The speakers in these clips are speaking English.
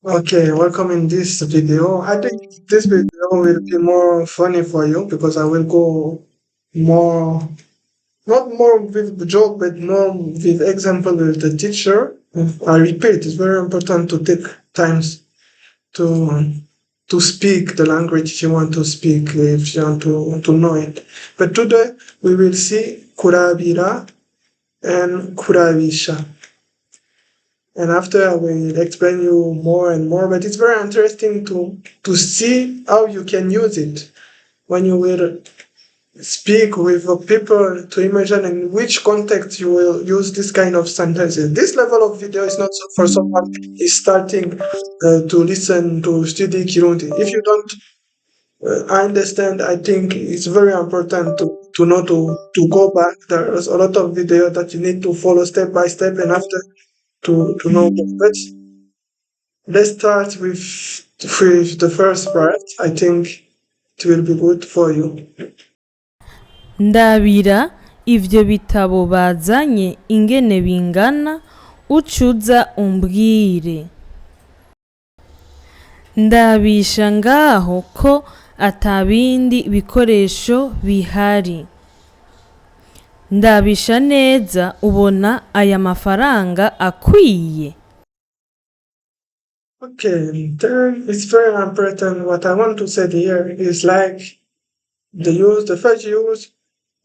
Okay, welcome in this video. I think this video will be more funny for you because I will go more, not more with the joke, but more with example with the teacher. I repeat, it's very important to take times to to speak the language you want to speak if you want to know it. But today we will see Kurabira and Kurabisha. And after I will explain you more and more, but it's very interesting to see how you can use it when you will speak with people to imagine in which context you will use this kind of sentences. This level of video is not for someone is starting to listen to study Kirundi. If you don't understand, I think it's very important to know to go back. There's a lot of video that you need to follow step by step and after to know them. But let's start with the first part. I think it will be good for you. Ndabira ivyo bitabo bazanye ingene bingana ucuza umbwire. Ndabisha ngaho ko atabindi bikoresho bihari. Ndabisha neza ubona aya mafaranga akwiye. Okay, then it's very important. What I want to say here is like the first use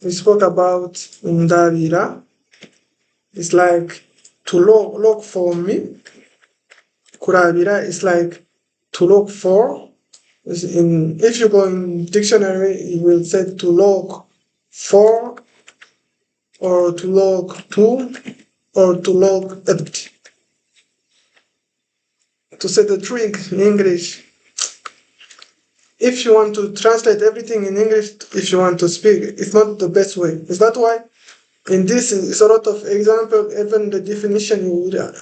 we spoke about in Davira. It's like to look for me. Kurabira is like to look for. If you go in dictionary, it will say to look for, or to look to, or to look at. To say the truth in English, if you want to translate everything in English, if you want to speak, it's not the best way. Is that why? In this, is a lot of example, even the definition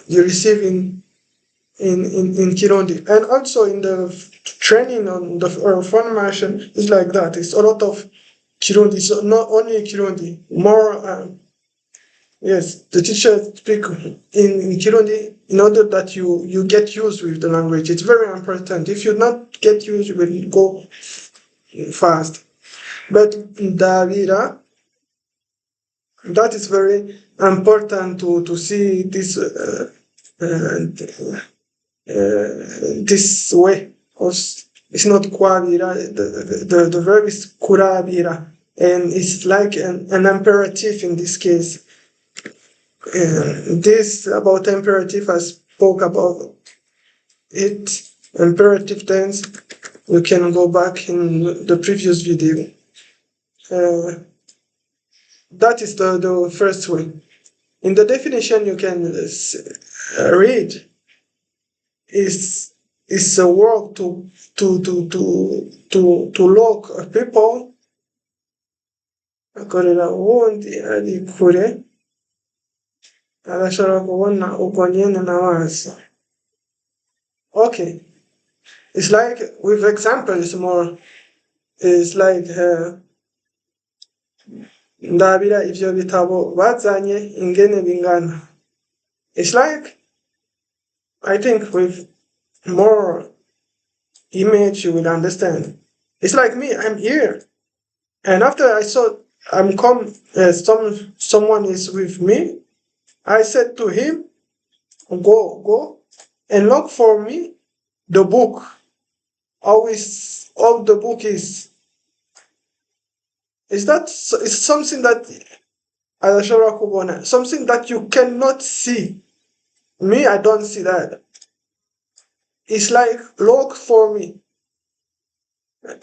you receive in Kirundi, and also in the training on the formation is like that. It's a lot of Kirundi, so not only Kirundi, more. Yes, the teacher speak in Kirundi in order that you get used with the language. It's very important. If you not get used, you will go fast. But in Davira, that is very important to see this this way. It's not Kwabira. The verb is Kurabira, and it's like an imperative in this case. This about imperative, I spoke about it. Imperative tense, you can go back in the previous video. That is the first way. In the definition, you can read is a work to look people. Akorera uwundi ari kure arashobora kubona uko nyene nabazi. Okay, it's like with examples more. It's like ndabira ivyo bitabo bazanye ingene bingana. It's like, I think with more image you will understand. It's like me, I'm here, and after I saw someone is with me, I said to him, go and look for me the book. All the book is that it's something that something that you cannot see. Me, I don't see that. It's like look for me.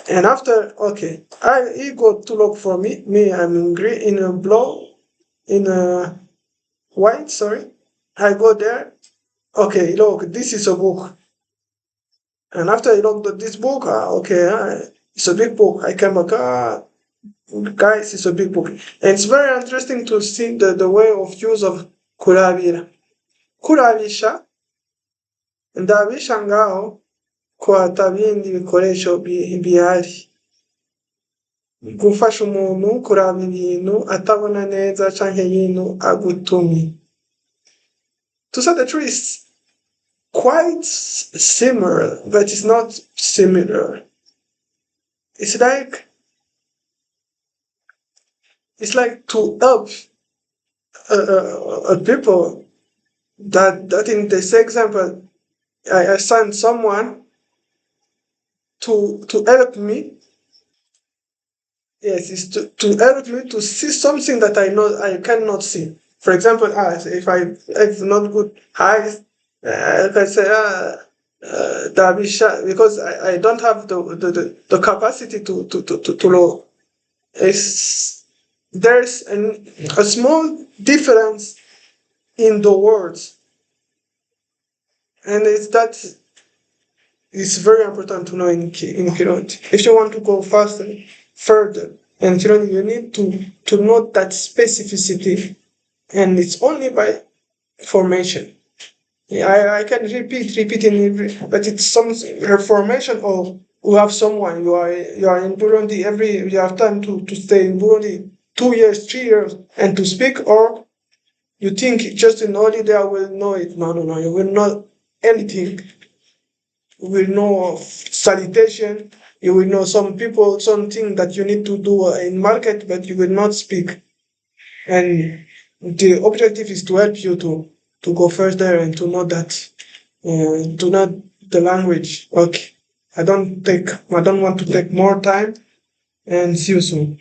And after, okay, he go to look for me. Me, I'm in green, in a blue, in a white, sorry. I go there. Okay, look, this is a book. And after I looked at this book, it's a big book. I came back, guys, it's a big book. And it's very interesting to see the way of use of Kurabira. Kurabisha, ndabisha ngaho ko atabindi bikoresho bihari. Gufasha umuntu kuraba ibintu atabona neza canke ibintu agutumye. To say the truth, quite similar, but it's not similar. It's like to help people that in this example, I send someone to help me. Yes, it's to help me to see something that I cannot see. For example, eyes. If I have not good eyes, I can say Dabisha because I don't have the capacity to know. It's there's a small difference in the words, and it's that it's very important to know in Kirundi. If you want to go further, in Kirundi, you need to know that specificity, and it's only by formation. Yeah, I can repeat in every, but it's some reformation of you have someone you are in Burundi every you have time to stay in Burundi 2 years, 3 years, and to speak, or you think just in holiday I will know it. No, no, no, you will not anything. You will know salutation. You will know some people, something that you need to do in market, but you will not speak. And the objective is to help you to go further and to know that to know the language. Okay, I don't want to take more time, and see you soon.